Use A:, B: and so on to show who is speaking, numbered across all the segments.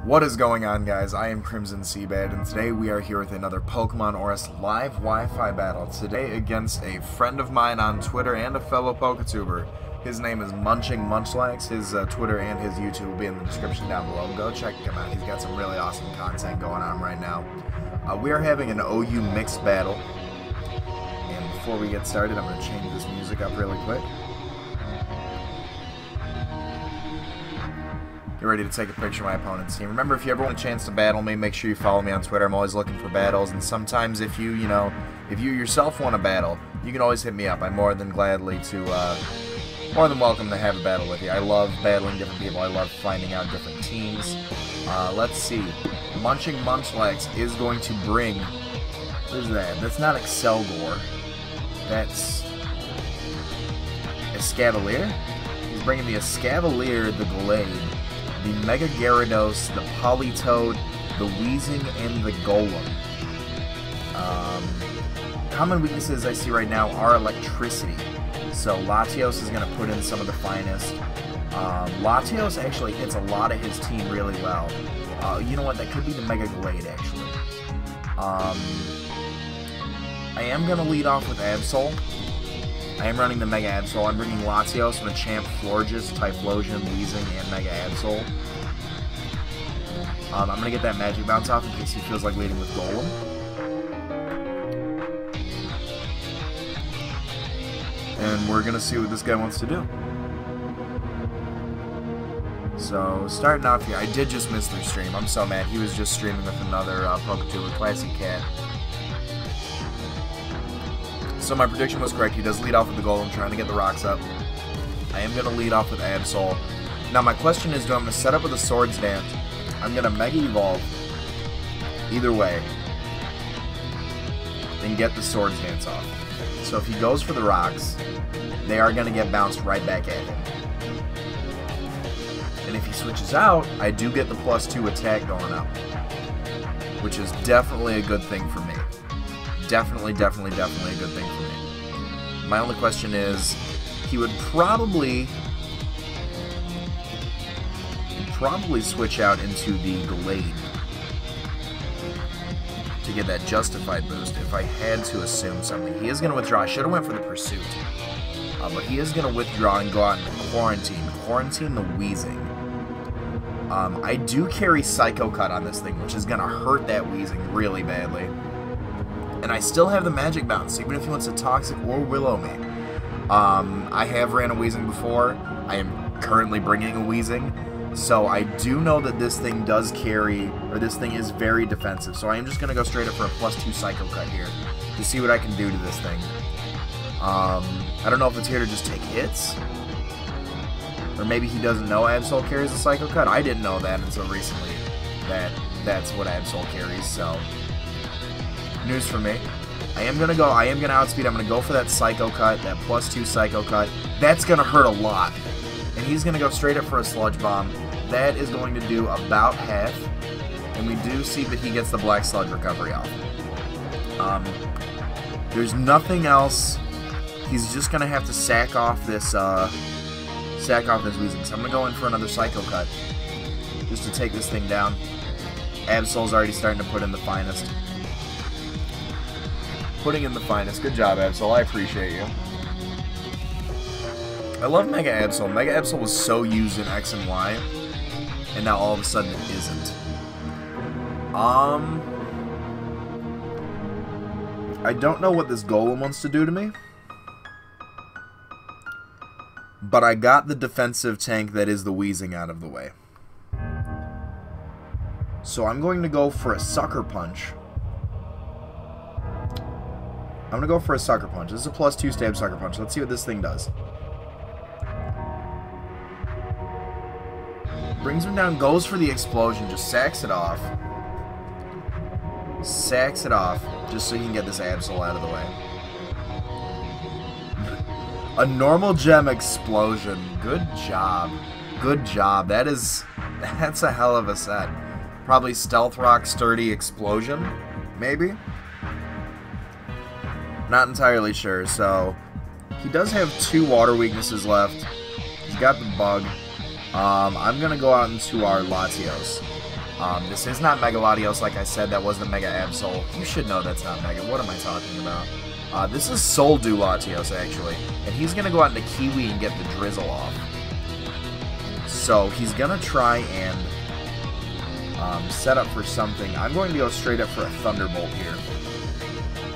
A: What is going on, guys? I am Crimson CBAD, and today we are here with another Pokemon ORAS live Wi-Fi battle. Today against a friend of mine on Twitter and a fellow Poketuber. His name is Munching Munchlax. His Twitter and his YouTube will be in the description down below. Go check him out. He's got some really awesome content going on right now. We are having an OU mixed battle. And before we get started, I'm going to change this music up really quick. Get ready to take a picture of my opponent's team. Remember, if you ever want a chance to battle me, make sure you follow me on Twitter. I'm always looking for battles, and sometimes if you yourself want to battle, you can always hit me up. I'm more than welcome to have a battle with you. I love battling different people. I love finding out different teams. Let's see. Munching Munchlax is going to bring... What is that? That's not Excelgor. That's... Escavalier? He's bringing the Escavalier, the Glade, the Mega Gyarados, the Politoed, the Weezing, and the Golem. Common weaknesses I see right now are electricity. So Latios is going to put in some of the finest. Latios actually hits a lot of his team really well. You know what? That could be the Mega Glade, actually. I am going to lead off with Absol. I am running the Mega Absol. I'm bringing Latios, Machamp, Florges, Typhlosion, Weezing, and Mega Absol. I'm going to get that Magic Bounce off in case he feels like leading with Golem. And we're going to see what this guy wants to do. So, starting off here, I did just miss their stream. I'm so mad. He was just streaming with another Poketuber, Classic Cat. So my prediction was correct. He does lead off with the Golem, trying to get the rocks up. I am going to lead off with Absol. Now my question is, do I'm going to set up with a Swords Dance? I'm going to Mega Evolve, either way, and get the Swords Dance off. So if he goes for the rocks, they are going to get bounced right back at him. And if he switches out, I do get the +2 attack going up, which is definitely a good thing for me. Definitely a good thing for me. My only question is, he would probably switch out into the Glade to get that justified boost if I had to assume something. He is going to withdraw. I should have went for the Pursuit. But he is going to withdraw and go out and quarantine the Weezing. I do carry Psycho Cut on this thing, which is going to hurt that Weezing really badly. And I still have the Magic Bounce, even if he wants to Toxic or Willow me. I have ran a Weezing before. I am currently bringing a Weezing. So I do know that this thing does carry, or this thing is very defensive. So I am just going to go straight up for a +2 Psycho Cut here to see what I can do to this thing. I don't know if it's here to just take hits. Or maybe he doesn't know Absol carries a Psycho Cut. I didn't know that until recently, that that's what Absol carries, so... News for me. I am gonna outspeed. I'm gonna go for that Psycho Cut, that +2 Psycho Cut. That's gonna hurt a lot. And he's gonna go straight up for a Sludge Bomb. That is going to do about half. And we do see that he gets the Black Sludge recovery off. There's nothing else. He's just gonna have to sack off this Weezing. So I'm gonna go in for another Psycho Cut, just to take this thing down. Absol's already starting to put in the finest. Putting in the finest. Good job, Absol. I appreciate you. I love Mega Absol. Mega Absol was so used in X and Y, and now all of a sudden it isn't. I don't know what this Golem wants to do to me, but I got the defensive tank that is the Weezing out of the way. So I'm going to go for a Sucker Punch. I'm going to go for a Sucker Punch. This is a +2 stab Sucker Punch. Let's see what this thing does. Brings him down, goes for the Explosion, just sacks it off. Sacks it off, just so you can get this Absol out of the way. A normal gem Explosion. Good job. Good job. That's a hell of a set. Probably Stealth Rock, Sturdy, Explosion, maybe? Not entirely sure, so he does have 2 water weaknesses left. He's got the Bug. I'm going to go out into our Latios. This is not Mega Latios, like I said. That was the Mega Absol. You should know that's not Mega. What am I talking about? This is Soul Dew Latios, actually. And he's going to go out into Kiwi and get the Drizzle off. So he's going to try and set up for something. I'm going to go straight up for a Thunderbolt here.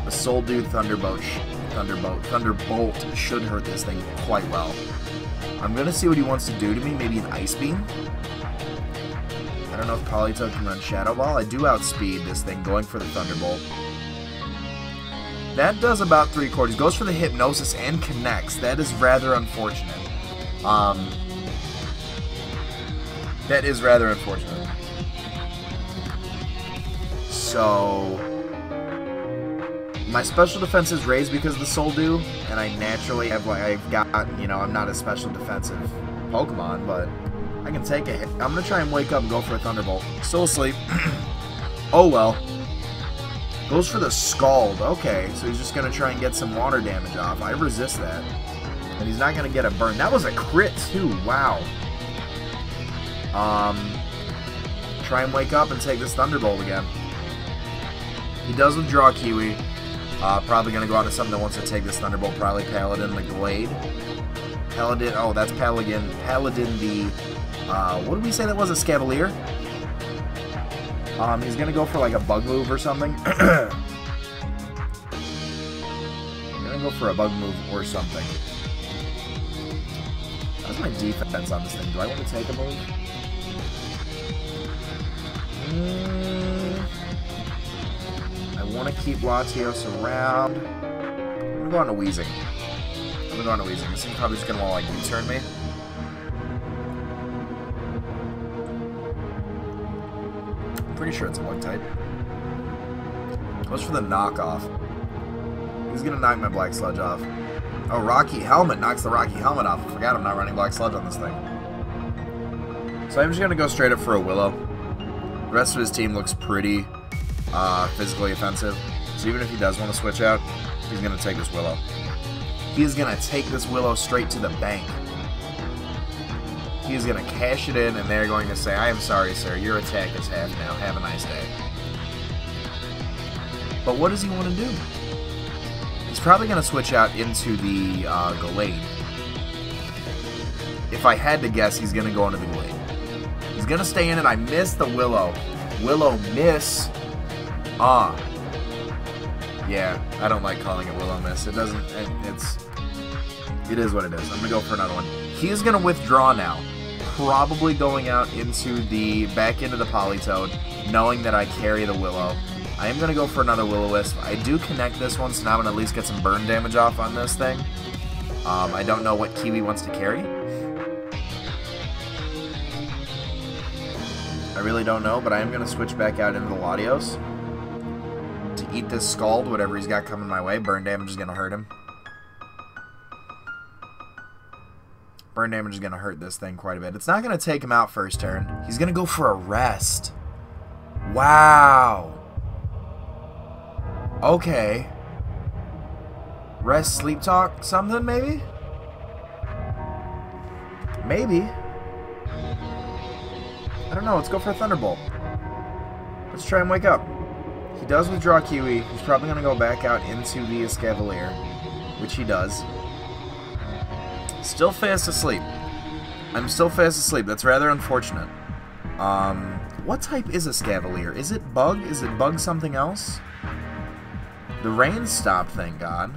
A: The Soul Dew Thunderbolt should hurt this thing quite well. I'm going to see what he wants to do to me. Maybe an Ice Beam. I don't know if Politoed can run Shadow Ball. I do outspeed this thing, going for the Thunderbolt. That does about 3/4. Goes for the Hypnosis and connects. That is rather unfortunate. That is rather unfortunate. So my special defense is raised because of the Soul Dew, and I naturally have, I've got, you know, I'm not a special defensive Pokemon, but I can take a hit. I'm going to try and wake up and go for a Thunderbolt. Still asleep. Oh well. Goes for the Scald. Okay, so he's just going to try and get some water damage off. I resist that. And he's not going to get a burn. That was a crit too. Wow. Try and wake up and take this Thunderbolt again. He does withdraw Kiwi. Probably going to go out to something that wants to take this Thunderbolt. Probably Paladin the Glade. Paladin. Oh, that's Paladin. Paladin the... what did we say that was? A Scavalier? He's going to go for like a Bug Move or something. I'm going to go for a Bug Move or something. How's my defense on this thing? Do I want to take a move? I want to keep Latios around. I'm going to go on to Weezing. This thing's probably just going to want to like U-turn me. Pretty sure it's a bug type. Goes for the knockoff. He's gonna knock my Black Sludge off. Oh, Rocky Helmet knocks the Rocky Helmet off. I forgot I'm not running Black Sludge on this thing. So I'm just gonna go straight up for a Willow. The rest of his team looks pretty physically offensive. So even if he does want to switch out, he's gonna take this Willow. He's gonna take this Willow straight to the bank. He's going to cash it in, and they're going to say, I am sorry, sir. Your attack is half now. Have a nice day. But what does he want to do? He's probably going to switch out into the Glade. If I had to guess, he's going to go into the Glade. He's going to stay in it. I missed the Willow. Willow miss. Yeah, I don't like calling it Willow miss. It doesn't, it is what it is. I'm going to go for another one. He's going to withdraw now. Probably going out into the back end of the Politoed, knowing that I carry the Willow. I am going to go for another Will-O-Wisp. I do connect this one, so now I'm going to at least get some burn damage off on this thing. I don't know what Kiwi wants to carry. I really don't know, but I am going to switch back out into the Latios to eat this Scald, whatever he's got coming my way. Burn damage is going to hurt him. Burn damage is going to hurt this thing quite a bit. It's not going to take him out first turn. He's going to go for a rest. Wow. Okay. Rest, sleep talk, something maybe? Maybe. I don't know. Let's go for a Thunderbolt. Let's try and wake up. He does withdraw Kiwi. He's probably going to go back out into the Escavalier, which he does. Still fast asleep. I'm still fast asleep. That's rather unfortunate. What type is a Scavalier? Is it Bug? Is it Bug something else? The rain stopped, thank God.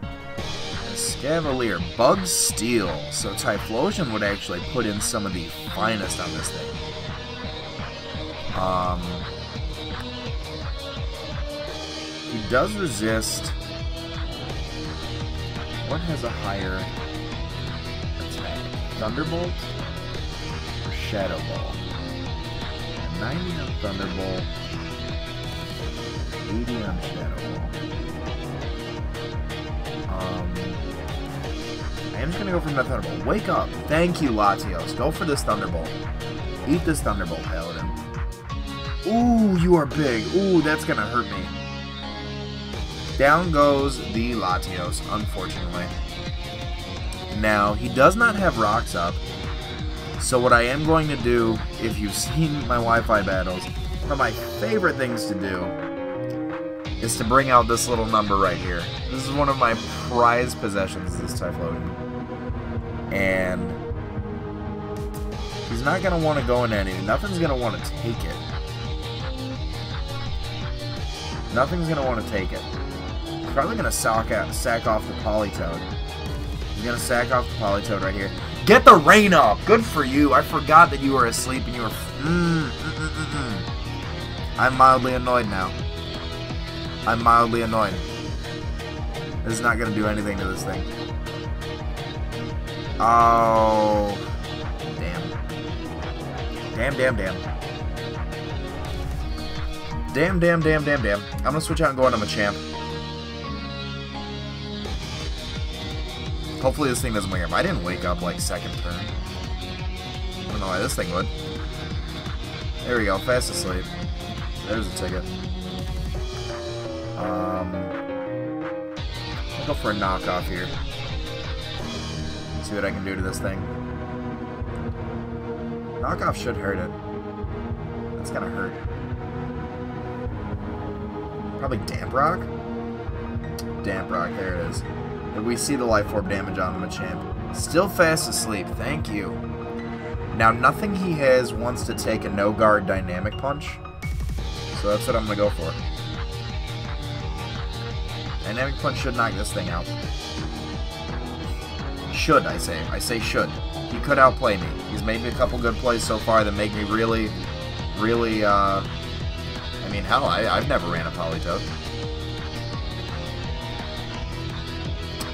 A: A Scavalier. Bug Steel. So Typhlosion would actually put in some of the finest on this thing. He does resist. What has a higher attack? Thunderbolt or Shadow Ball? 90 on Thunderbolt, 80 on Shadow Ball. I am just gonna go for that Thunderbolt. Wake up! Thank you, Latios. Go for this Thunderbolt. Eat this Thunderbolt, Paladin. Ooh, you are big. Ooh, that's gonna hurt me. Down goes the Latios, unfortunately. Now, he does not have rocks up, So what I am going to do, if you've seen my Wi-Fi battles, one of my favorite things to do is to bring out this little number right here. This is one of my prized possessions, this Typhlosion. And he's not going to want to go into anything. Nothing's going to want to take it. Nothing's going to want to take it. He's probably going to sack off the Politoed. He's going to sack off the Politoed right here. Get the rain up! Good for you. I forgot that you were asleep and you were... I'm mildly annoyed now. I'm mildly annoyed. This is not going to do anything to this thing. Oh. Damn. Damn. Damn. I'm going to switch out and go into Machamp. Hopefully this thing doesn't wake up. I didn't wake up like second turn. I don't know why this thing would. There we go. Fast asleep. There's a ticket. I'll go for a knockoff here. See what I can do to this thing. Knockoff should hurt it. That's gonna hurt. Probably Damp Rock? Damp Rock, there it is. But we see the Life Orb damage on the Machamp. Still fast asleep, thank you. Now, nothing he has wants to take a no-guard Dynamic Punch. So that's what I'm going to go for. Dynamic Punch should knock this thing out. Should, I say. I say should. He could outplay me. He's made me a couple good plays so far that make me really, I mean, hell, I've never ran a Politoed.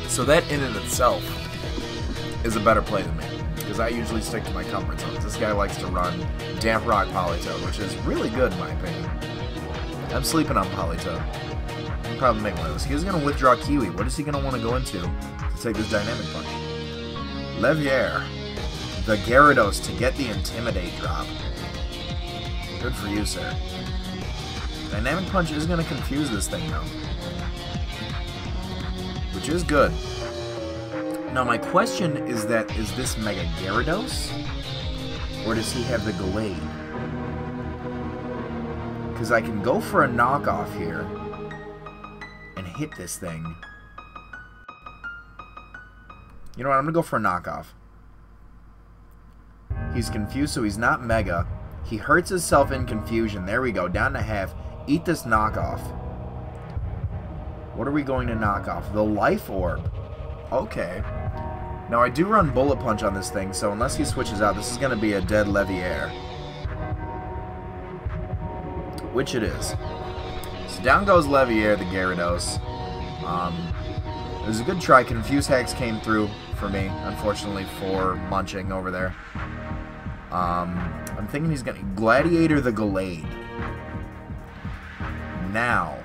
A: So that in and itself is a better play than me, because I usually stick to my comfort zones. This guy likes to run Damp Rock Politoed, which is really good in my opinion. I'm sleeping on Politoed. I'll probably make one of those. He's going to withdraw Kiwi. What is he going to want to go into to take this Dynamic Punch? Levier. The Gyarados to get the Intimidate drop. Good for you, sir. Dynamic Punch is going to confuse this thing, though. Which is good. Now my question is this Mega Gyarados? Or does he have the Gallade? Because I can go for a knockoff here and hit this thing. You know what, I'm going to go for a knockoff. He's confused, so he's not Mega. He hurts himself in confusion. There we go, down to half. Eat this knockoff. What are we going to knock off? The Life Orb. Okay. Now, I do run Bullet Punch on this thing, so unless he switches out, this is going to be a dead Levier. Which it is. So down goes Levier, the Gyarados. It was a good try. Confuse Hacks came through for me, unfortunately, for Munching over there. I'm thinking he's going to... Gladiator the Gallade. Now...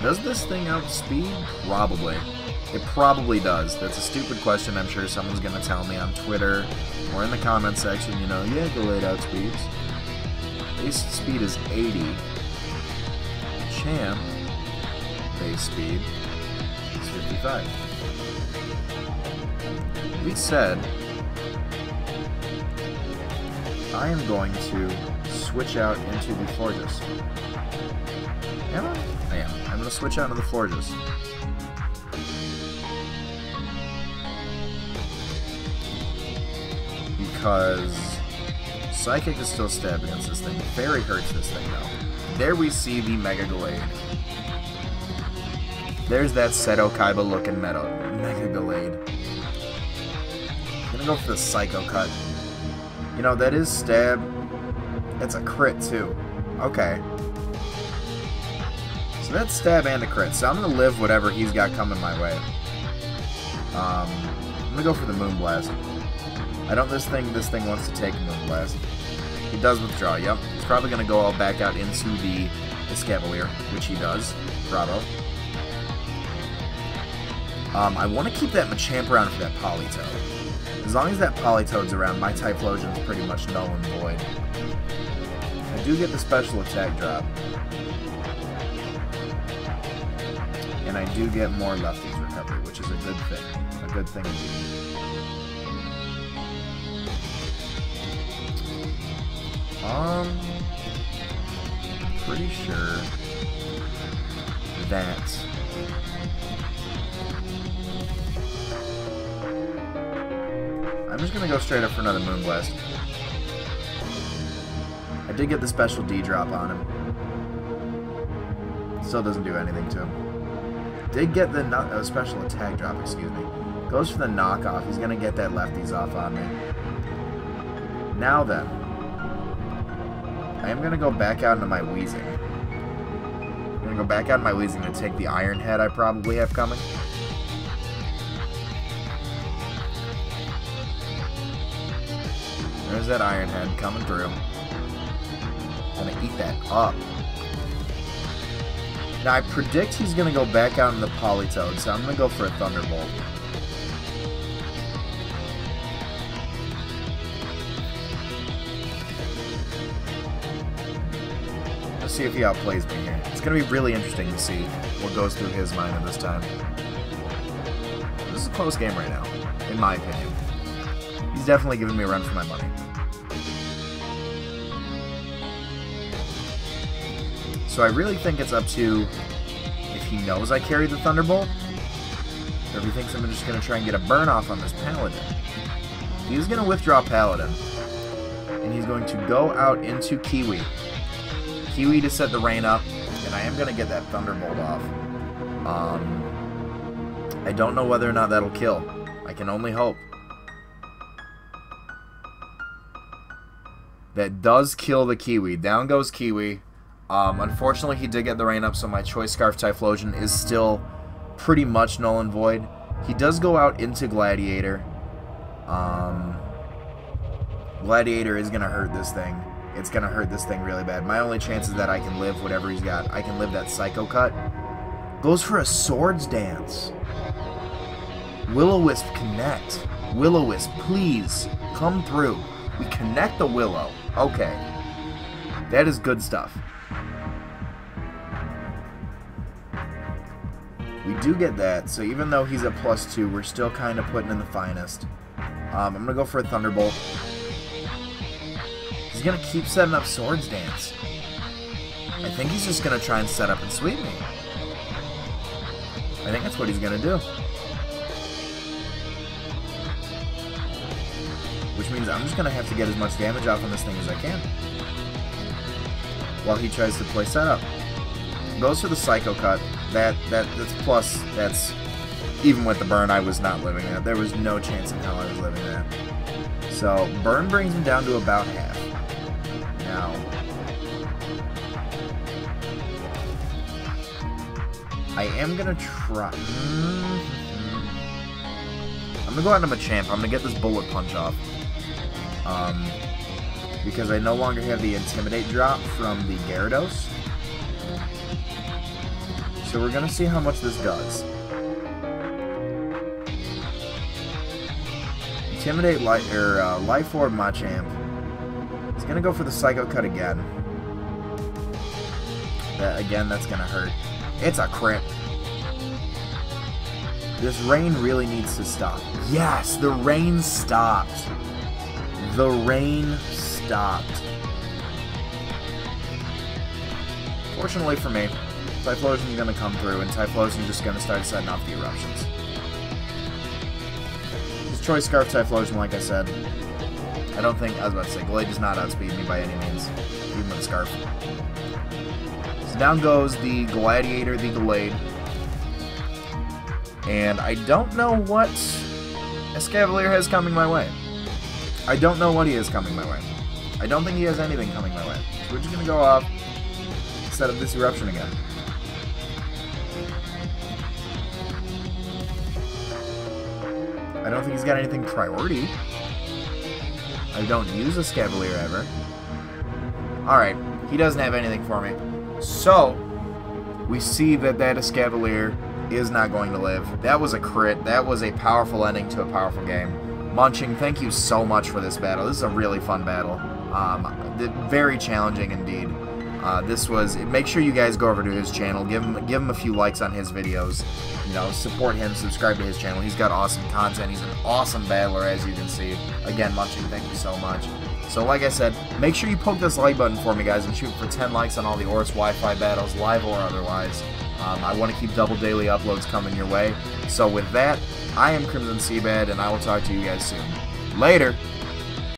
A: Does this thing outspeed? Probably. It probably does. That's a stupid question. I'm sure someone's going to tell me on Twitter or in the comment section, you know, yeah, Gallade outspeeds. Base speed is 80. Champ, base speed is 55. We said, I am going to switch out into the Florges. Am I? I am. I'm going to switch out into the Florges. Because Psychic is still stabbed against this thing. Fairy hurts this thing, though. There we see the Mega Gallade. There's that Seto Kaiba looking Mega Gallade. I'm gonna go for the Psycho Cut. You know, that is stab. It's a crit, too. Okay. So that's stab and a crit. So I'm gonna live whatever he's got coming my way. I'm gonna go for the Moonblast. I don't this thing wants to take a Moonblast. He does withdraw, yep. He's probably going to go all back out into the Escavalier, which he does. Bravo. I want to keep that Machamp around for that Politoed. As long as that Politoed's around, my Typhlosion's pretty much null and void. I do get the special attack drop. And I do get more lefties recovery, which is a good thing. A good thing indeed. Pretty sure that I'm just gonna go straight up for another Moonblast. I did get the special D drop on him. Still doesn't do anything to him. Did get the special attack drop, excuse me. Goes for the knockoff. He's gonna get that lefties off on me. Now then, I am gonna go back out into my Weezing. I'm gonna go back out into my Weezing and take the Iron Head I probably have coming. There's that Iron Head coming through. Gonna eat that up. Now I predict he's gonna go back out in the Politoed, so I'm gonna go for a Thunderbolt. Let's see if he outplays me here. It's gonna be really interesting to see what goes through his mind at this time. This is a close game right now, in my opinion. He's definitely giving me a run for my money. So I really think it's up to if he knows I carry the Thunderbolt, or if he thinks I'm just going to try and get a burn off on this Paladin. He's going to withdraw Paladin, and he's going to go out into Kiwi. Kiwi to set the rain up, and I am going to get that Thunderbolt off. I don't know whether or not that'll kill. I can only hope. That does kill the Kiwi. Down goes Kiwi. Unfortunately, he did get the rain up, so my Choice Scarf Typhlosion is still pretty much null and void. He does go out into Gladiator. Gladiator is going to hurt this thing. It's going to hurt this thing really bad. My only chance is that I can live whatever he's got. I can live that Psycho Cut. Goes for a Swords Dance. Will-O-Wisp connect. Will-O-Wisp, please come through. We connect the Willow. Okay. That is good stuff. We do get that, so even though he's at +2, we're still kind of putting in the finest. I'm going to go for a Thunderbolt. He's going to keep setting up Swords Dance. I think he's just going to try and set up and sweep me. I think that's what he's going to do. Which means I'm just going to have to get as much damage off on this thing as I can. While he tries to play setup. Goes for the Psycho Cut. That's plus. That's even with the burn, I was not living that. There was no chance in hell I was living that. So burn brings him down to about half. Now, I am gonna try. I'm gonna go out into Machamp. I'm gonna get this Bullet Punch off. Because I no longer have the Intimidate drop from the Gyarados. So we're going to see how much this does. Intimidate Life Orb Machamp. He's going to go for the Psycho Cut again. Again, that's going to hurt. It's a crit. This rain really needs to stop. Yes, the rain stopped. The rain stopped. Fortunately for me, Typhlosion is going to come through, and Typhlosion is just going to start setting off the eruptions. His Choice Scarf Typhlosion, like I said, I don't think, I was about to say, Glade does not outspeed me by any means, even with Scarf. So down goes the Gladiator, the Glade. And I don't know what Escavalier has coming my way. I don't know what he has coming my way. I don't think he has anything coming my way. So we're just going to go off, set up this eruption again. I don't think he's got anything priority. I don't use Escavalier ever. Alright, he doesn't have anything for me. So, we see that Escavalier is not going to live. That was a crit. That was a powerful ending to a powerful game. Munching, thank you so much for this battle. This is a really fun battle. Very challenging indeed. Make sure you guys go over to his channel, give him a few likes on his videos, you know, support him, subscribe to his channel. He's got awesome content. He's an awesome battler, as you can see. Again, Munchkin, thank you so much. So like I said, make sure you poke this like button for me, guys. I'm shooting for 10 likes on all the ORAS Wi-Fi battles, live or otherwise. I want to keep double daily uploads coming your way. So with that, I am Crimson CBAD, and I will talk to you guys soon. Later!